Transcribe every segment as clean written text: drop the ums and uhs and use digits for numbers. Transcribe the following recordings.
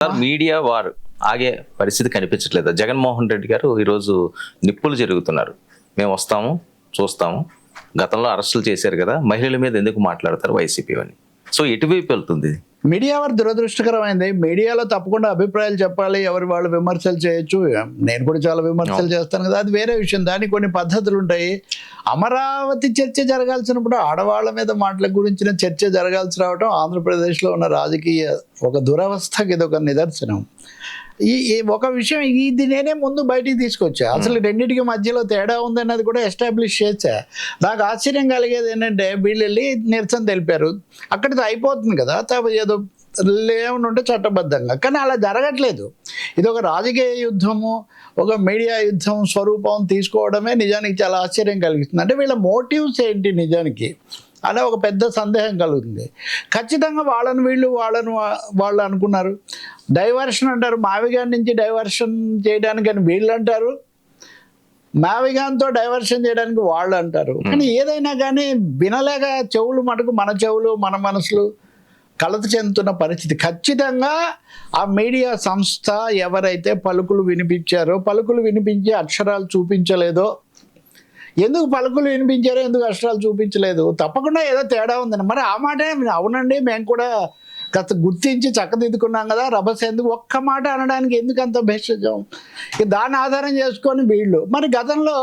Sir media వారు ఆగే పరిస్థితి కనిపించట్లేదు. జగన్మోహన్ రెడ్డి గారు ఈరోజు నిప్పులు జరుగుతున్నారు. మేము వస్తాము చూస్తాము, గతంలో అరెస్టులు చేశారు కదా, మహిళల మీద ఎందుకు మాట్లాడతారు వైసీపీ అని. సో ఎటువైపు వెళ్తుంది? మీడియా వారు దురదృష్టకరమైంది. మీడియాలో తప్పకుండా అభిప్రాయాలు చెప్పాలి, ఎవరి వాళ్ళు విమర్శలు చేయొచ్చు. నేను కూడా చాలా విమర్శలు చేస్తాను కదా, అది వేరే విషయం. దానికి కొన్ని పద్ధతులు ఉంటాయి. అమరావతి చర్చ జరగాల్సినప్పుడు ఆడవాళ్ళ మీద మాటల గురించిన చర్చ జరగాల్సి రావడం ఆంధ్రప్రదేశ్లో ఉన్న రాజకీయ ఒక దురవస్థకి ఇది ఒక నిదర్శనం. ఈ ఒక విషయం ఇది నేనే ముందు బయటికి తీసుకొచ్చా. అసలు రెండింటికి మధ్యలో తేడా ఉందన్నది కూడా ఎస్టాబ్లిష్ చేశా. నాకు ఆశ్చర్యం కలిగేది ఏంటంటే వీళ్ళు వెళ్ళి నిరసన తెలిపారు, అక్కడితో అయిపోతుంది కదా, ఏదో ఏమైనా ఉంటే చట్టబద్ధంగా. కానీ అలా జరగట్లేదు. ఇది ఒక రాజకీయ యుద్ధము, ఒక మీడియా యుద్ధం స్వరూపం తీసుకోవడమే నిజానికి చాలా ఆశ్చర్యం కలిగిస్తుంది. అంటే వీళ్ళ మోటివ్స్ ఏంటి నిజానికి అనే ఒక పెద్ద సందేహం కలుగుతుంది. ఖచ్చితంగా వాళ్ళు అనుకున్నారు. డైవర్షన్ అంటారు, మావిగాన్ నుంచి డైవర్షన్ చేయడానికి అని వీళ్ళు అంటారు, మావిగాన్తో డైవర్షన్ చేయడానికి వాళ్ళు అంటారు. కానీ ఏదైనా కానీ వినలేక చెవులు మటుకు మన చెవులు మన మనసులు కలత చెందుతున్న పరిస్థితి. ఖచ్చితంగా ఆ మీడియా సంస్థ ఎవరైతే పలుకులు వినిపించారో, పలుకులు వినిపించి అక్షరాలు చూపించలేదో, ఎందుకు పలుకులు వినిపించారో ఎందుకు అక్షరాలు చూపించలేదు, తప్పకుండా ఏదో తేడా ఉందని. మరి ఆ మాట అవునండి మేము కూడా కాస్త గుర్తించి చక్కదిద్దుకున్నాం కదా, రభస ఎందుకు ఒక్క మాట అనడానికి ఎందుకు అంత భేషజం? దాన్ని ఆధారం చేసుకొని వీళ్ళు మరి గతంలో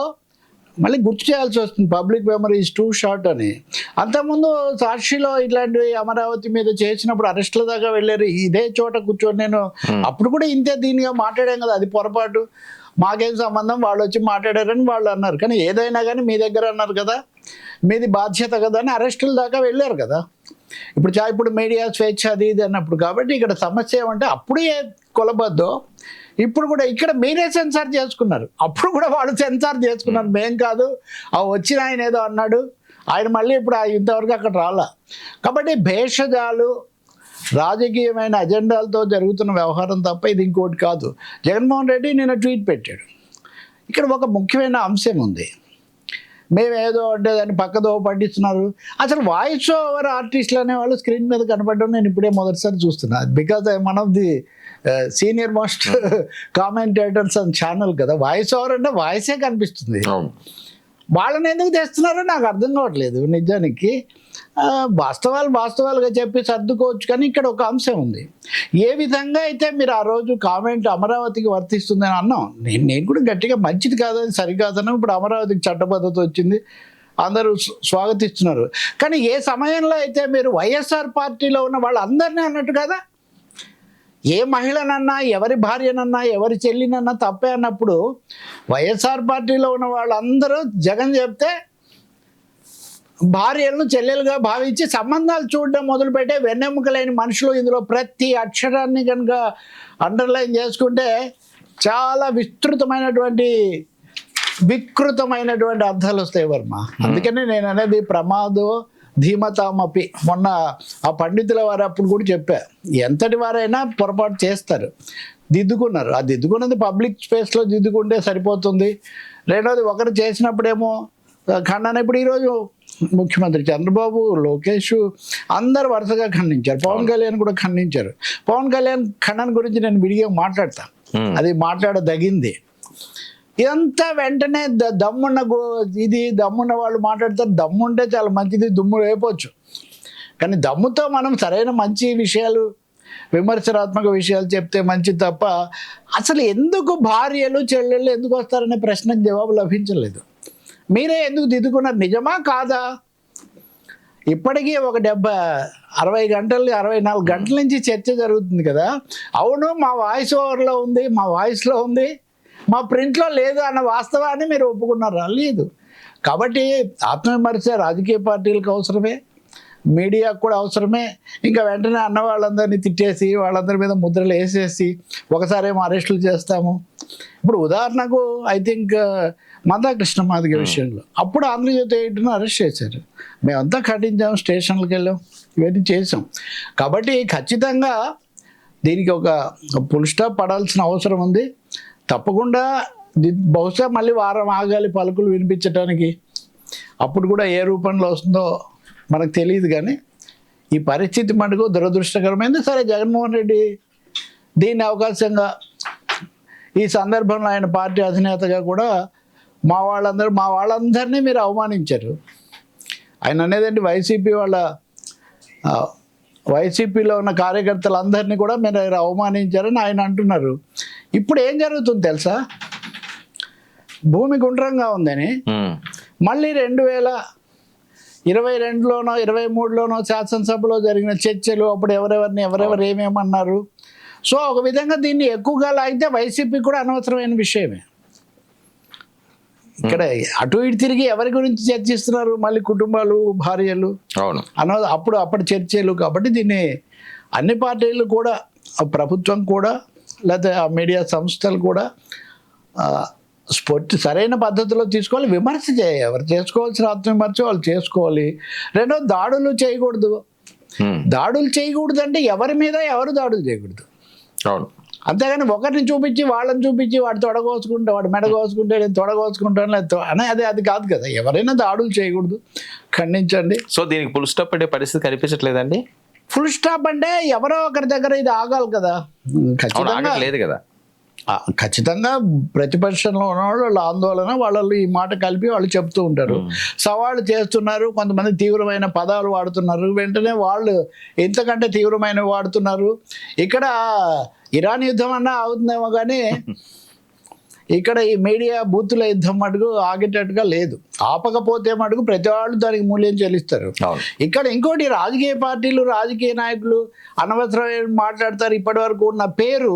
మళ్ళీ గుర్తు చేయాల్సి వస్తుంది, public memory is two short అని. అంతకుముందు సాక్షిలో ఇట్లాంటివి అమరావతి మీద చేసినప్పుడు అరెస్టుల దాకా వెళ్ళారు. ఇదే చోట కూర్చొని నేను అప్పుడు కూడా ఇంతే దీనిగా మాట్లాడాం కదా, అది పొరపాటు, మాకేం సంబంధం, వాళ్ళు వచ్చి మాట్లాడారని వాళ్ళు అన్నారు. కానీ ఏదైనా కానీ మీ దగ్గర అన్నారు కదా, మీది బాధ్యత కదా అని అరెస్టుల దాకా వెళ్ళారు కదా. ఇప్పుడు మీడియా స్వేచ్ఛ అది ఇది అన్నప్పుడు. కాబట్టి ఇక్కడ సమస్య ఏమంటే అప్పుడు ఏ కొలబద్దో ఇప్పుడు కూడా ఇక్కడ మీరే సెన్సార్ చేసుకున్నారు. అప్పుడు కూడా వాళ్ళు సెన్సార్ చేసుకున్నారు, మేం కాదు, ఆ వచ్చిన ఆయన ఏదో అన్నాడు, ఆయన మళ్ళీ ఇప్పుడు ఇంతవరకు అక్కడ రాలా. కాబట్టి భేషజాలు రాజకీయమైన అజెండాలతో జరుగుతున్న వ్యవహారం తప్ప ఇది ఇంకోటి కాదు. జగన్మోహన్ రెడ్డి నిన్న ట్వీట్ పెట్టాడు. ఇక్కడ ఒక ముఖ్యమైన అంశం ఉంది. మేమేదో అంటే దాన్ని పక్కదో పట్టిస్తున్నారు. అసలు వాయిస్ ఓవర్ ఆర్టిస్టులు అనేవాళ్ళు స్క్రీన్ మీద కనపడడం నేను ఇప్పుడే మొదటిసారి చూస్తున్నా. Because I one of the senior most commentators on channel కదా. వాయిస్ ఓవర్ అంటే వాయిసే కనిపిస్తుంది. వాళ్ళని ఎందుకు తెస్తున్నారో నాకు అర్థం కావట్లేదు నిజానికి. వాస్తవాలుగా చెప్పి సర్దుకోవచ్చు. కానీ ఇక్కడ ఒక అంశం ఉంది. ఏ విధంగా అయితే మీరు ఆ రోజు కామెంట్ అమరావతికి వర్తిస్తుందని అన్నాం, నేను కూడా గట్టిగా మంచిది కాదని సరికాదన్నా. ఇప్పుడు అమరావతికి చట్టబద్ధత వచ్చింది, అందరూ స్వాగతిస్తున్నారు. కానీ ఏ సమయంలో అయితే మీరు వైఎస్ఆర్ పార్టీలో ఉన్న వాళ్ళందరినీ అన్నట్టు కదా, ఏ మహిళనన్నా ఎవరి భార్యనన్నా ఎవరి చెల్లినన్నా తప్పే అన్నప్పుడు వైఎస్ఆర్ పార్టీలో ఉన్న వాళ్ళందరూ జగన్ చెప్తే భార్యలను చెల్లెలుగా భావించి సంబంధాలు చూడడం మొదలుపెట్టే వెన్నెముకలేని మనుషులు ఇందులో ప్రతి అక్షరాన్ని కనుక అండర్లైన్ చేసుకుంటే చాలా వికృతమైనటువంటి అర్థాలు వస్తాయి వర్మ. అందుకనే నేను అనేది ప్రమాదో ధీమతామపి. మొన్న ఆ పండితుల వారు అప్పుడు కూడా చెప్పా, ఎంతటి వారైనా పొరపాటు చేస్తారు, దిద్దుకున్నారు. ఆ దిద్దుకున్నది పబ్లిక్ స్పేస్లో దిద్దుకుంటే సరిపోతుంది. రెండోది ఒకరు చేసినప్పుడేమో ఖండన. ఇప్పుడు ఈరోజు ముఖ్యమంత్రి చంద్రబాబు, లోకేష్ అందరు వరుసగా ఖండించారు. పవన్ కళ్యాణ్ కూడా ఖండించారు. పవన్ కళ్యాణ్ ఖండన గురించి నేను విడిగా మాట్లాడతా, అది మాట్లాడదగింది. ఇదంతా వెంటనే దమ్మున్న వాళ్ళు మాట్లాడతారు. దమ్ముంటే చాలా మంచిది, దుమ్ము వేయవచ్చు. కానీ దమ్ముతో మనం సరైన మంచి విషయాలు, విమర్శనాత్మక విషయాలు చెప్తే మంచిది తప్ప అసలు ఎందుకు భార్యలు చెల్లెళ్ళు ఎందుకు వస్తారనే ప్రశ్నకు జవాబు లభించలేదు. మీరే ఎందుకు దిద్దుకున్నారు, నిజమా కాదా? ఇప్పటికీ ఒక 60 గంటలు 64 గంటల నుంచి చర్చ జరుగుతుంది కదా. అవును, మా వాయిస్ ఓవర్లో ఉంది, మా వాయిస్లో ఉంది, మా ప్రింట్లో లేదు అన్న వాస్తవాన్ని మీరు ఒప్పుకున్నారా? లేదు. కాబట్టి ఆత్మవిమర్శ రాజకీయ పార్టీలకు అవసరమే, మీడియాకు కూడా అవసరమే. ఇంకా వెంటనే అన్న వాళ్ళందరినీ తిట్టేసి వాళ్ళందరి మీద ముద్రలు వేసేసి ఒకసారి ఏమో అరెస్టులు చేస్తాము. ఇప్పుడు ఉదాహరణకు ఐ థింక్ మందాకృష్ణ మాదిగ విషయంలో అప్పుడు ఆంధ్రజ్యోతి ఎడిటర్ను అరెస్ట్ చేశారు. మేమంతా ఖండించాం, స్టేషన్లకు వెళ్ళాం, ఇవన్నీ చేసాం. కాబట్టి ఖచ్చితంగా దీనికి ఒక ఫుల్ స్టాప్ పడాల్సిన అవసరం ఉంది. తప్పకుండా బహుశా మళ్ళీ వారం ఆగాలి పలుకులు వినిపించడానికి. అప్పుడు కూడా ఏ రూపంలో వస్తుందో మనకు తెలియదు. కానీ ఈ పరిస్థితి మటుకు దురదృష్టకరమైంది. సరే, జగన్మోహన్ రెడ్డి దీన్ని అవకాశంగా ఈ సందర్భంలో ఆయన పార్టీ అధినేతగా కూడా మా వాళ్ళందరినీ మీరు అవమానించారు. ఆయన అనేదండి వైసీపీలో ఉన్న కార్యకర్తలందరినీ కూడా మీరు అవమానించారని ఆయన అంటున్నారు. ఇప్పుడు ఏం జరుగుతుంది తెలుసా? భూమి గుండ్రంగా ఉందని మళ్ళీ 2022లోనో 23లోనో శాసనసభలో జరిగిన చర్చలు, అప్పుడు ఎవరెవరు ఏమేమన్నారు. సో ఒక విధంగా దీన్ని ఎక్కువగా లాగితే వైసీపీ కూడా అనవసరమైన విషయమే. ఇక్కడ అటు ఇటు తిరిగి ఎవరి గురించి చర్చిస్తున్నారు? మళ్ళీ కుటుంబాలు, భార్యలు అప్పటి చర్చలు. కాబట్టి దీన్ని అన్ని పార్టీలు కూడా, ప్రభుత్వం కూడా, లేకపోతే ఆ మీడియా సంస్థలు కూడా సరైన పద్ధతిలో తీసుకోవాలి. విమర్శ ఎవరు చేసుకోవాల్సిన ఆత్మవిమర్శ వాళ్ళు చేసుకోవాలి. రెండో, దాడులు చేయకూడదు. దాడులు చేయకూడదు అంటే ఎవరి మీద ఎవరు దాడులు చేయకూడదు. అంతేగాని ఒకరిని చూపించి వాళ్ళని చూపించి వాడు తొడగోసుకుంటే, వాడు మెడగోసుకుంటే నేను తొడగోసుకుంటాను లేదు అని అది కాదు కదా. ఎవరైనా దాడులు చేయకూడదు, ఖండించండి. సో దీనికి ఫుల్ స్టాప్ పెట్టే పరిస్థితి కనిపించట్లేదండి. ఫుల్ స్టాప్ అంటే ఎవరో ఒకరి దగ్గర ఇది ఆగాలి కదా. ఖచ్చితంగా లేదు కదా. ఖచ్చితంగా ప్రతిపక్షంలో ఉన్నవాళ్ళు వాళ్ళ ఆందోళన, వాళ్ళు ఈ మాట కలిపి వాళ్ళు చెప్తూ ఉంటారు, సవాళ్ళు చేస్తున్నారు. కొంతమంది తీవ్రమైన పదాలు వాడుతున్నారు, వెంటనే వాళ్ళు ఇంతకంటే తీవ్రమైనవి వాడుతున్నారు. ఇక్కడ ఇరాన్ యుద్ధం అన్నా అవుతుందేమో కానీ ఇక్కడ ఈ మీడియా బూతుల యుద్ధం మటుకు ఆగేటట్టుగా లేదు. ఆపకపోతే మటుకు ప్రతి వాళ్ళు దానికి మూల్యం చెల్లిస్తారు. ఇక్కడ ఇంకోటి, రాజకీయ పార్టీలు, రాజకీయ నాయకులు అనవసరమైన మాట్లాడతారు. ఇప్పటి వరకు ఉన్న పేరు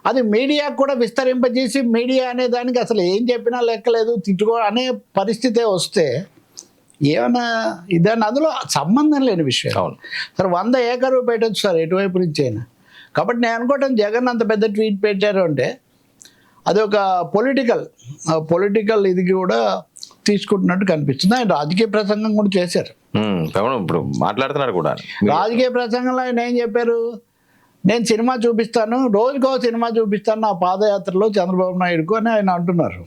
అది మీడియాకు కూడా విస్తరింపజేసి మీడియా అనే దానికి అసలు ఏం చెప్పినా లెక్కలేదు, తిట్టుకో అనే పరిస్థితే వస్తే ఏమైనా ఇదాన్ని అందులో సంబంధం లేని విషయం. సరే 100 ఏకర్లు పెట్టచ్చు సార్ ఎటువైపు నుంచి అయినా. కాబట్టి నేను అనుకోవటం జగన్ అంత పెద్ద ట్వీట్ పెట్టారు అంటే అది ఒక పొలిటికల్ ఇది కూడా తీసుకుంటున్నట్టు కనిపిస్తుంది. ఆయన రాజకీయ ప్రసంగం కూడా చేశారు. ఇప్పుడు మాట్లాడుతున్నారు కూడా. రాజకీయ ప్రసంగంలో ఆయన ఏం చెప్పారు? నేను సినిమా చూపిస్తాను, రోజుకో సినిమా చూపిస్తాను నా పాదయాత్రలో చంద్రబాబు నాయుడుకు అని ఆయన అంటున్నారు.